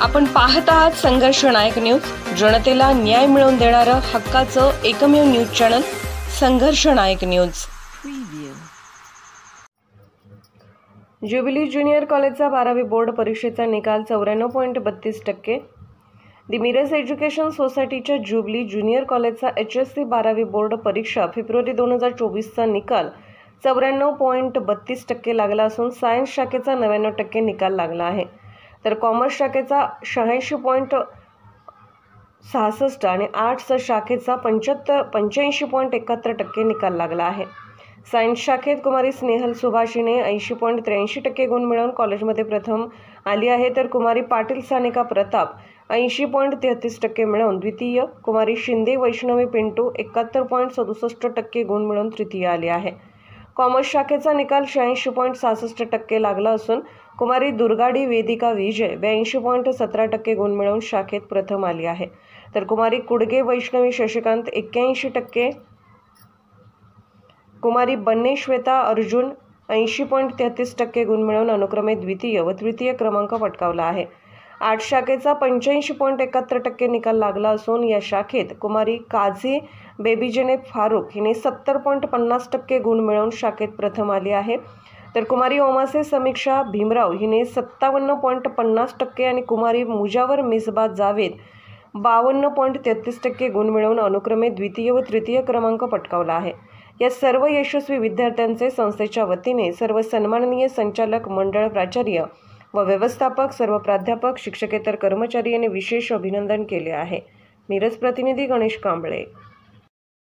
आपण पाहत आहात संघर्ष नायक न्यूज, जनतेला न्याय मिळवून देणारं हक्काचं एकमेव न्यूज चॅनल संघर्ष नायक न्यूज। ज्युबिली ज्युनियर कॉलेजचा 12वी बोर्ड परीक्षेचा निकाल 94.32%। दी मिरज एज्युकेशन सोसायटीच्या ज्युबिली ज्युनियर कॉलेजचा HSC 12वी बोर्ड परीक्षा फेब्रुवारी 2024चा निकाल 94.32% लागला असून सायन्स शाखेचा 99% निकाल लागला आहे, तर कॉमर्स शाखेचा 86.66 आणि आर्ट्स शाखेचा 85.71% निकाल लागला आहे। सायन्स शाखेत कुमारी स्नेहल सुभाष हिने 80.83% गुण मिळवून कॉलेजमध्ये प्रथम आली आहे, तर कुमारी पाटील सानिका प्रताप 80.33% मिळवून द्वितीय, कुमारी शिंदे वैष्णवी पिंटू 71.67% गुण मिळवून तृतीय आली आहे। कॉमर्स शाखेचा निकाल 86.66% लागला असून कुमारी दुर्गाडी वेदिका विजय 82.17% गुण मिळवून शाखेत प्रथम आली आहे, तर कुमारी कुडगे वैष्णवी शशिकांत 81%, कुमारी बन्ने श्वेता अर्जुन 80.33% गुण मिळवून अनुक्रमे द्वितीय व तृतीय क्रमांक पटकावला आहे। आर्ट शाखेचा 85.71% निकाल लागला असून या शाखेत कुमारी काझी बेबीजेने फारूक हिने 70.50% गुण मिळवून शाखेत प्रथम आली आहे, तर कुमारी ओमासे समीक्षा भीमराव हिने 57.50% आणि कुमारी मुजावर मिसबा जावेद 52.33% गुण मिळवून अनुक्रमे द्वितीय व तृतीय क्रमांक पटकावला आहे। या सर्व यशस्वी विद्यार्थ्यांचे संस्थेच्या वतीने सर्व सन्माननीय संचालक मंडळ, प्राचार्य व व्यवस्थापक, सर्व प्राध्यापक, शिक्षकेतर कर्मचारी यांनी विशेष अभिनंदन केले आहे। मिरज प्रतिनिधी गणेश कांबळे।